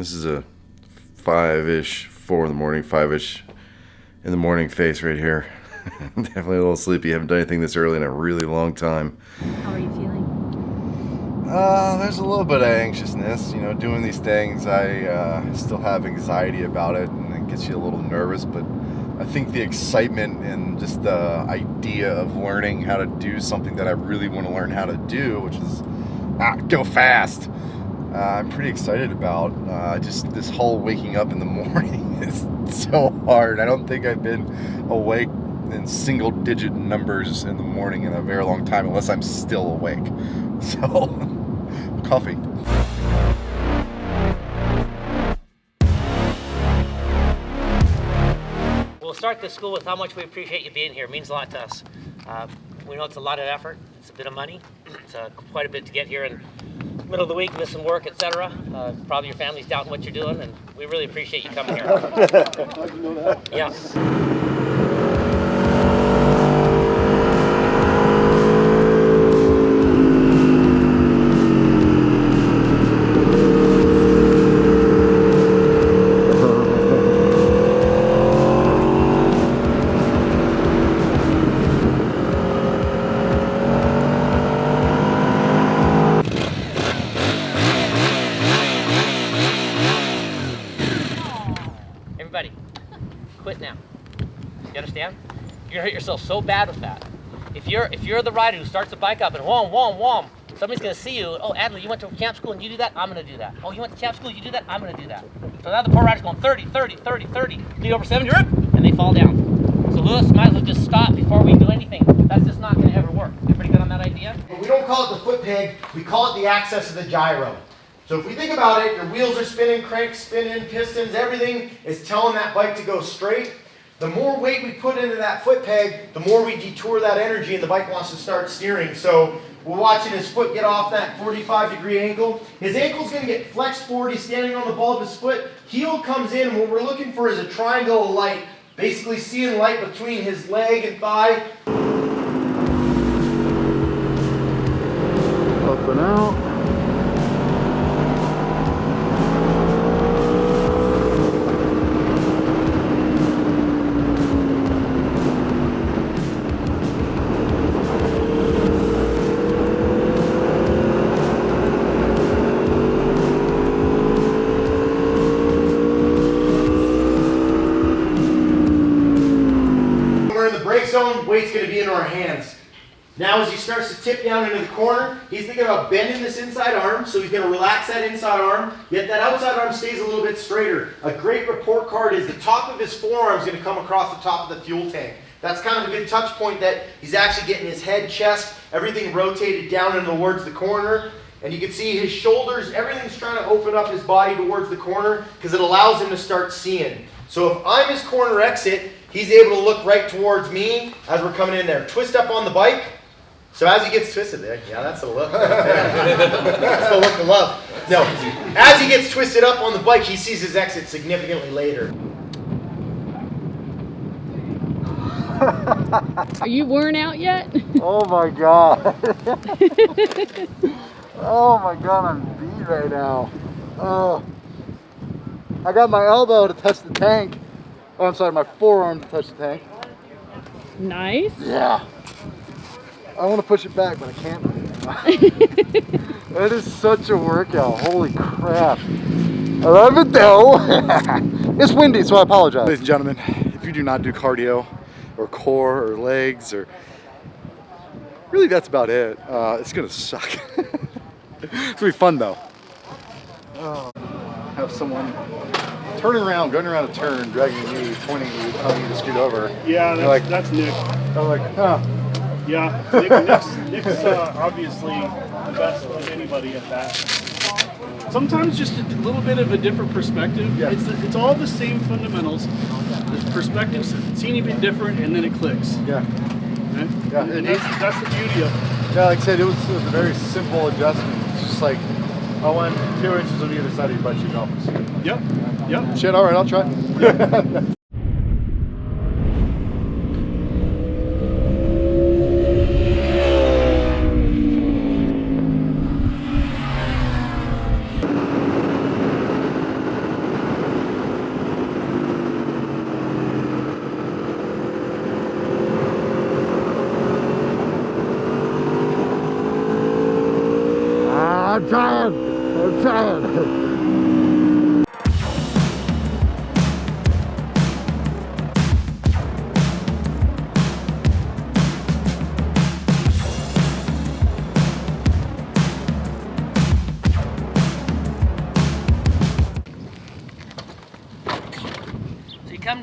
This is a 5-ish, 4 in the morning, 5-ish in the morning face right here. Definitely a little sleepy. Haven't done anything this early in a really long time. How are you feeling? There's a little bit of anxiousness. You know, doing these things, I still have anxiety about it, and it gets you a little nervous, but I think the excitement and just the idea of learning how to do something that I really want to learn how to do, which is go fast, I'm pretty excited about. Just this whole waking up in the morning is so hard. I don't think I've been awake in single-digit numbers in the morning in a very long time, unless I'm still awake. So, coffee. We'll start this school with how much we appreciate you being here. It means a lot to us. We know it's a lot of effort. It's a bit of money. It's quite a bit to get here in the middle of the week, missing work, etc. Probably your family's doubting what you're doing, and we really appreciate you coming here. Yeah. Everybody, quit now. You understand? You're gonna hurt yourself so bad with that. If you're the rider who starts the bike up and whom, whom, whom, somebody's gonna see you. Oh, Adler, you went to camp school and you do that? I'm gonna do that. Oh, you went to camp school, you do that? I'm gonna do that. So now the poor rider's going 30, 30, 30, 30. Lead over 70, and they fall down. So Lewis, might as well just stop before we do anything. That's just not gonna ever work. Everybody good on that idea? But we don't call it the foot peg, we call it the axis of the gyro. So if we think about it, your wheels are spinning, cranks spinning, pistons, everything is telling that bike to go straight. The more weight we put into that foot peg, the more we detour that energy and the bike wants to start steering. So we're watching his foot get off that 45-degree angle. His ankle's going to get flexed forward. He's standing on the ball of his foot. Heel comes in, and what we're looking for is a triangle of light, basically seeing light between his leg and thigh. Up and out. Weight's going to be in our hands. Now as he starts to tip down into the corner, he's thinking about bending this inside arm, so he's going to relax that inside arm, yet that outside arm stays a little bit straighter. A great report card is the top of his forearm is going to come across the top of the fuel tank. That's kind of a good touch point that he's actually getting his head, chest, everything rotated down and towards the corner. And you can see his shoulders, everything's trying to open up his body towards the corner because it allows him to start seeing. So if I'm his corner exit, he's able to look right towards me as we're coming in there. Twist up on the bike. So as he gets twisted there, yeah, that's a look. That's the look of love. No, as he gets twisted up on the bike, he sees his exit significantly later. Are you worn out yet? Oh my god. Oh my god, I'm beat right now. Oh. I got my elbow to touch the tank. Oh, I'm sorry, my forearm to touch the tank. Nice. Yeah. I want to push it back, but I can't. It is such a workout. Holy crap. I love it though. It's windy, so I apologize. Ladies and gentlemen, if you do not do cardio or core or legs or really that's about it. It's gonna suck. It's gonna be fun though. Oh, have someone turning around, going around a turn, dragging me, pointing you, telling you to scoot over. Yeah, that's Nick. I'm like, huh. Yeah, Nick's obviously the best of anybody at that. Sometimes just a little bit of a different perspective. Yeah. It's all the same fundamentals. The perspective's seeing a bit different, and then it clicks. Yeah. Right? Yeah. And that's the beauty of it. Yeah, like I said, it was a very simple adjustment. It's just like, I went 2 inches on either side of your butt cheek off. Yep. Shit, all right, I'll try. I'm trying.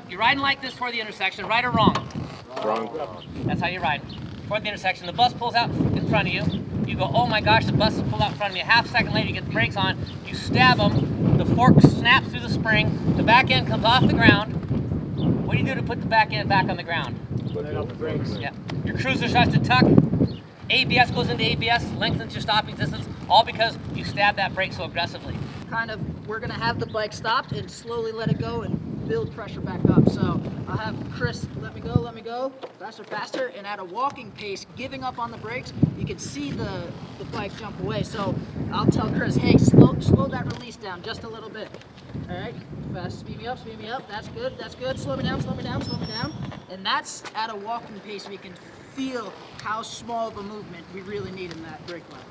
You're riding like this toward the intersection, right or wrong? Wrong. That's how you're riding. Toward the intersection, the bus pulls out in front of you. You go, oh my gosh, the bus is pulled out in front of me. A half second later, you get the brakes on. You stab them. The fork snaps through the spring. The back end comes off the ground. What do you do to put the back end back on the ground? Let out the brakes. Yeah. Your cruiser starts to tuck. ABS goes into ABS, lengthens your stopping distance, all because you stabbed that brake so aggressively. We're gonna have the bike stopped and slowly let it go and build pressure back up. So I'll have Chris let me go, faster, faster, and at a walking pace, giving up on the brakes, you can see the bike jump away. So I'll tell Chris, hey, slow that release down just a little bit. All right, fast, speed me up, that's good, slow me down. And that's at a walking pace, we can feel how small of a movement we really need in that brake line.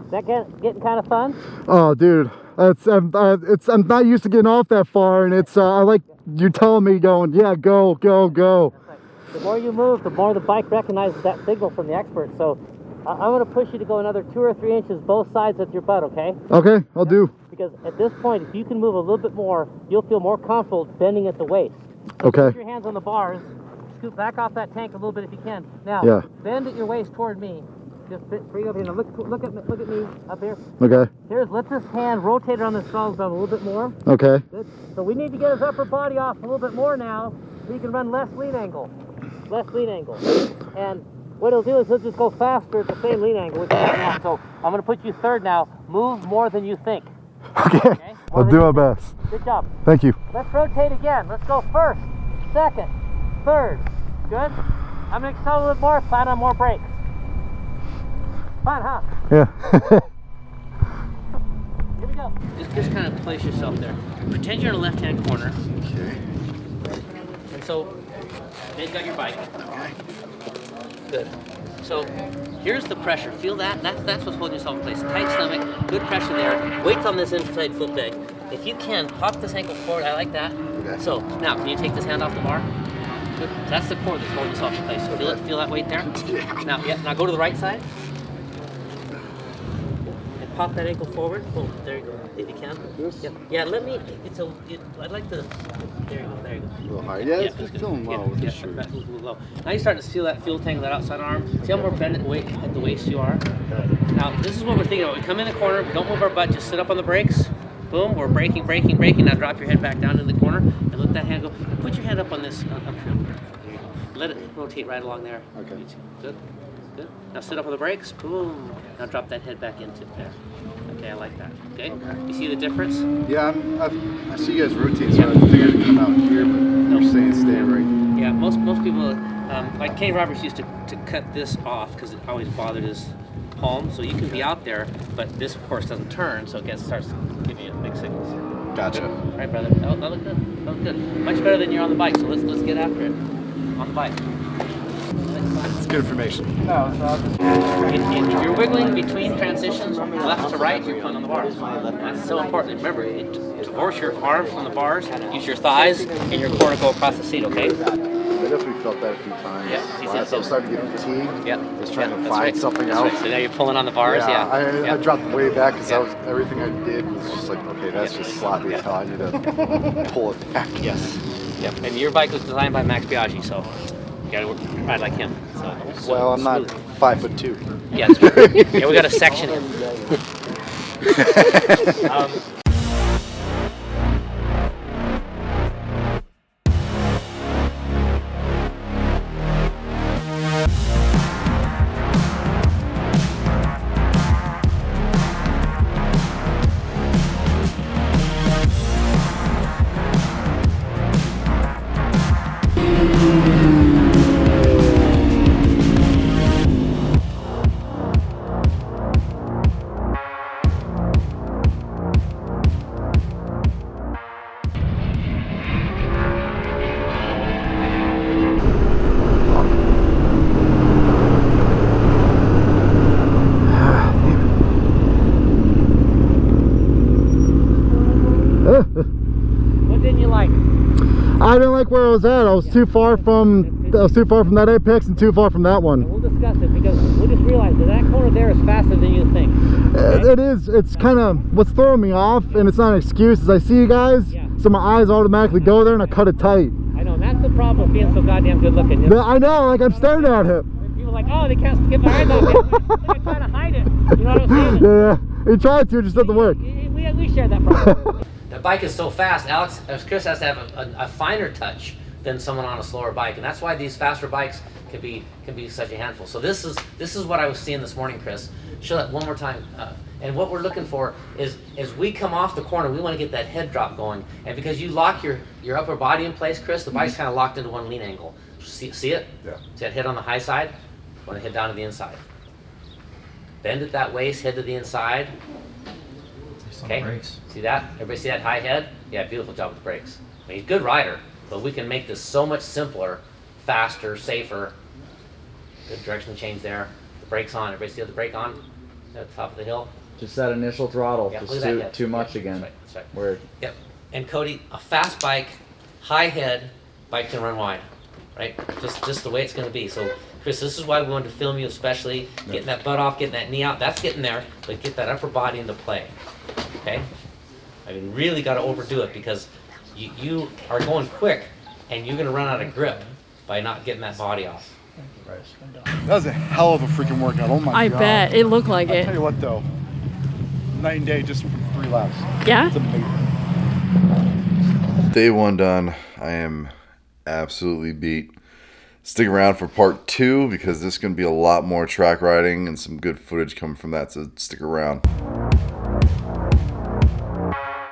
Is that getting kind of fun? Oh, dude, I'm not used to getting off that far, and I like you telling me going, yeah, go. The more you move, the more the bike recognizes that signal from the expert. So I'm going to push you to go another 2 or 3 inches both sides with your butt, okay? Okay, I'll do. Because at this point, if you can move a little bit more, you'll feel more comfortable bending at the waist. So Okay. Put your hands on the bars, scoot back off that tank a little bit if you can. Now, Yeah. bend at your waist toward me. Just bring up here. Now look at me up here. Okay. Let this hand rotate it on the throttle down a little bit more. Okay. Good. So we need to get his upper body off a little bit more now, so he can run less lean angle. And what he'll do is he'll just go faster at the same lean angle. So I'm going to put you third now. Move more than you think. Okay. I'll do my best. Good job. Thank you. Let's rotate again. Let's go first, second, third. Good. I'm going to accelerate a little more, flat on more brakes. Fun, huh? Yeah. Here we go. Just kind of place yourself there. Pretend you're in a left-hand corner. Okay. And so, they've got your bike. Okay. Good. So, here's the pressure. Feel that? That's what's holding yourself in place. Tight stomach, good pressure there. Weight on this inside foot peg. If you can, pop this ankle forward. I like that. Okay. So, now, can you take this hand off the bar? Good. So that's the core that's holding yourself in place. Feel it? Feel that weight there? Yeah. Now go to the right side. Pop that ankle forward. Boom. There you go. If you can. This? Yeah. Let me. I'd like to. There you go. A little higher. Yeah, it's just feeling low with this shirt. A little low. Now you're starting to feel that fuel tank of that outside arm. See how more bent at the waist you are. Now this is what we're thinking about. We come in the corner. We don't move our butt. Just sit up on the brakes. Boom. We're braking. Now drop your head back down in the corner and let that hand go. Put your hand up on this. Up here. Let it rotate right along there. Okay. Good. Good. Now sit up on the brakes. Boom. Now drop that head back into there. Okay, I like that. Okay. You see the difference? Yeah, I see you guys rotate, so I figured it'd come out here, but you're saying stay right. Yeah, most people, like Kenny Roberts used to cut this off because it always bothered his palm. So you can be out there, but this of course doesn't turn, so it starts giving you big signals. Gotcha. All right, brother. That looked good. That looked good. Much better than you're on the bike. So let's get after it on the bike. It's good information. If you're wiggling between transitions, left to right, you're pulling on the bars. That's so important. Remember, divorce your arms from the bars, use your thighs, and your core to go across the seat, okay? I definitely felt that a few times. Yeah. I was starting to get fatigued. Yeah. Just trying to That's find right. something That's else. Right. So now you're pulling on the bars, I dropped way back because everything I did was just like, okay, that's just sloppy as hell. I need to pull it back. Yes. Yep. And your bike was designed by Max Biaggi, so you gotta ride like him. So Well, I'm not 5'2". Yeah, that's right. Yeah, we got a section in. where I was at. I was too far from that apex and too far from that one. We'll discuss it because we just realized that that corner there is faster than you think. It is. It's kind of what's throwing me off, and it's not an excuse. Is I see you guys, so my eyes automatically go there, and I cut it tight. I know, and that's the problem with being so goddamn good looking. I know, like I'm staring at it. People are like, oh, they can't get my eyes off it. They're trying to hide it. You know what I'm saying? Yeah, he tried to, it just doesn't work. We share that problem. The bike is so fast, Chris has to have a finer touch than someone on a slower bike, and that's why these faster bikes can be such a handful. So this is what I was seeing this morning, Chris. Show that one more time. And what we're looking for is as we come off the corner, we want to get that head drop going. And because you lock your upper body in place, Chris, the bike's kind of locked into one lean angle. See it? Yeah. See that head on the high side? Want to head down to the inside. Bend at that waist, head to the inside. Okay. See that? Everybody see that high head? Yeah, beautiful job with the brakes. I mean, he's a good rider, but we can make this so much simpler, faster, safer. Good direction change there. The brakes on. Everybody see the brake on? At the top of the hill. Just that initial throttle. Yeah, just too much again. That's right. Weird. Yep. And Cody, a fast bike, high head, bike can run wide, right? Just the way it's going to be. So, Chris, this is why we wanted to film you, especially getting that butt off, getting that knee out. That's getting there, but get that upper body into play. Okay. I mean, really got to overdo it because you are going quick, and you're going to run out of grip by not getting that body off. That was a hell of a freaking workout. Oh my God. I bet. It looked like I'll it. tell you what though, night and day just from 3 laps. Yeah? It's amazing. Day 1 done. I am absolutely beat. Stick around for part 2 because there's going to be a lot more track riding and some good footage coming from that, so stick around.